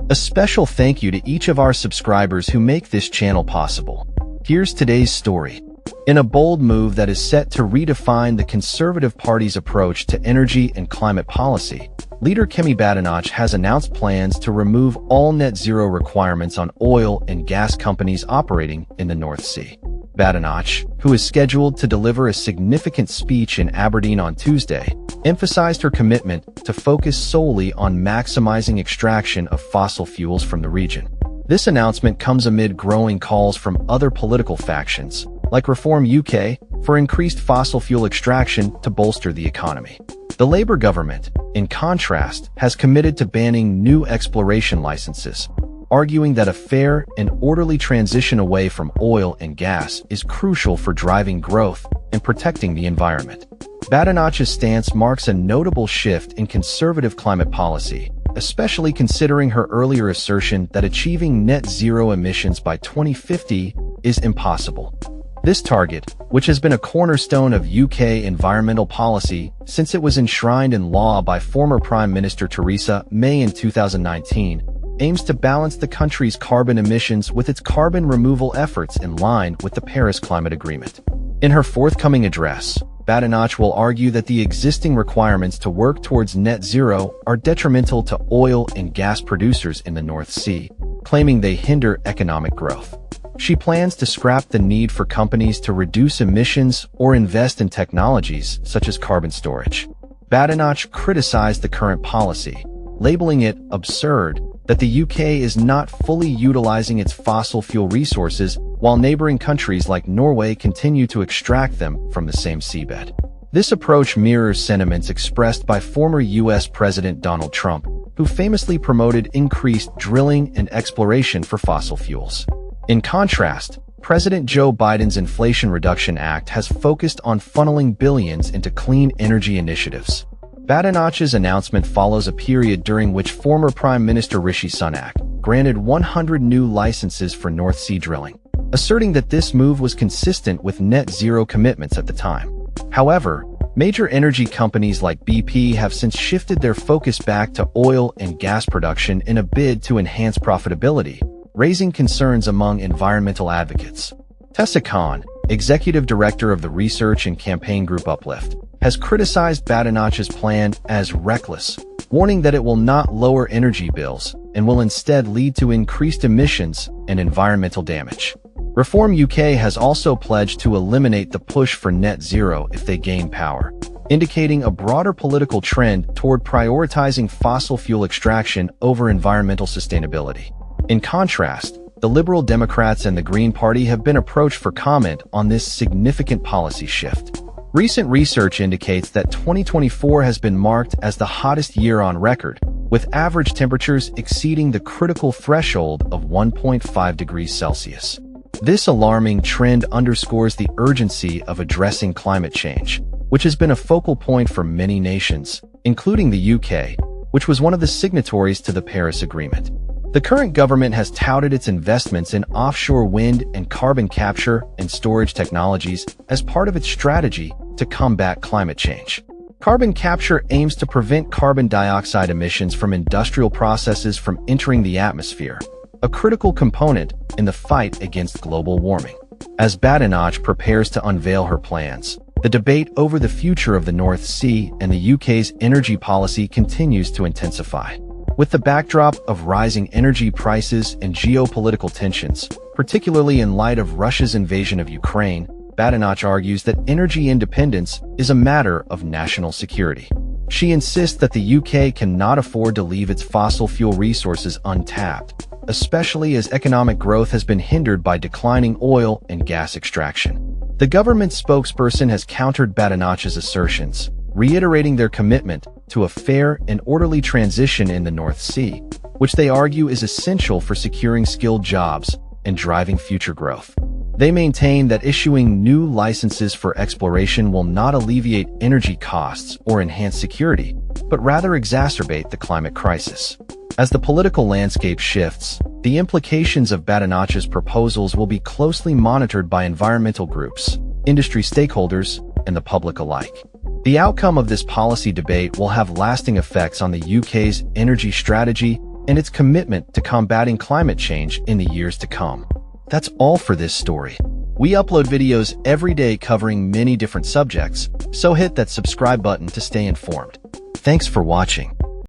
A special thank you to each of our subscribers who make this channel possible. Here's today's story. In a bold move that is set to redefine the Conservative Party's approach to energy and climate policy, leader Kemi Badenoch has announced plans to remove all net zero requirements on oil and gas companies operating in the North Sea. Badenoch, who is scheduled to deliver a significant speech in Aberdeen on Tuesday, emphasized her commitment to focus solely on maximizing extraction of fossil fuels from the region. This announcement comes amid growing calls from other political factions, like Reform UK, for increased fossil fuel extraction to bolster the economy. The Labour government, in contrast, has committed to banning new exploration licenses, arguing that a fair and orderly transition away from oil and gas is crucial for driving growth and protecting the environment. Badenoch's stance marks a notable shift in conservative climate policy, especially considering her earlier assertion that achieving net zero emissions by 2050 is impossible. This target, which has been a cornerstone of UK environmental policy since it was enshrined in law by former Prime Minister Theresa May in 2019, aims to balance the country's carbon emissions with its carbon removal efforts in line with the Paris Climate Agreement. In her forthcoming address, Badenoch will argue that the existing requirements to work towards net zero are detrimental to oil and gas producers in the North Sea, claiming they hinder economic growth. She plans to scrap the need for companies to reduce emissions or invest in technologies such as carbon storage. Badenoch criticized the current policy, labeling it absurd that the UK is not fully utilizing its fossil fuel resources while neighboring countries like Norway continue to extract them from the same seabed. This approach mirrors sentiments expressed by former US President Donald Trump, who famously promoted increased drilling and exploration for fossil fuels. In contrast, President Joe Biden's Inflation Reduction Act has focused on funneling billions into clean energy initiatives. Badenoch's announcement follows a period during which former Prime Minister Rishi Sunak granted 100 new licenses for North Sea drilling, asserting that this move was consistent with net zero commitments at the time. However, major energy companies like BP have since shifted their focus back to oil and gas production in a bid to enhance profitability, raising concerns among environmental advocates. Tessa Khan, executive director of the research and campaign group Uplift, has criticized Badenoch's plan as reckless, warning that it will not lower energy bills and will instead lead to increased emissions and environmental damage. Reform UK has also pledged to eliminate the push for net zero if they gain power, indicating a broader political trend toward prioritizing fossil fuel extraction over environmental sustainability. In contrast, the Liberal Democrats and the Green Party have been approached for comment on this significant policy shift. Recent research indicates that 2024 has been marked as the hottest year on record, with average temperatures exceeding the critical threshold of 1.5 degrees Celsius. This alarming trend underscores the urgency of addressing climate change, which has been a focal point for many nations, including the UK, which was one of the signatories to the Paris Agreement. The current government has touted its investments in offshore wind and carbon capture and storage technologies as part of its strategy to combat climate change. Carbon capture aims to prevent carbon dioxide emissions from industrial processes from entering the atmosphere, a critical component in the fight against global warming. As Badenoch prepares to unveil her plans, the debate over the future of the North Sea and the UK's energy policy continues to intensify. With the backdrop of rising energy prices and geopolitical tensions, particularly in light of Russia's invasion of Ukraine, Badenoch argues that energy independence is a matter of national security. She insists that the UK cannot afford to leave its fossil fuel resources untapped, especially as economic growth has been hindered by declining oil and gas extraction. The government spokesperson has countered Badenoch's assertions, reiterating their commitment to a fair and orderly transition in the North Sea, which they argue is essential for securing skilled jobs and driving future growth. They maintain that issuing new licenses for exploration will not alleviate energy costs or enhance security, but rather exacerbate the climate crisis. As the political landscape shifts, the implications of Badenoch's proposals will be closely monitored by environmental groups, industry stakeholders, and the public alike. The outcome of this policy debate will have lasting effects on the UK's energy strategy and its commitment to combating climate change in the years to come. That's all for this story. We upload videos every day covering many different subjects, so hit that subscribe button to stay informed. Thanks for watching.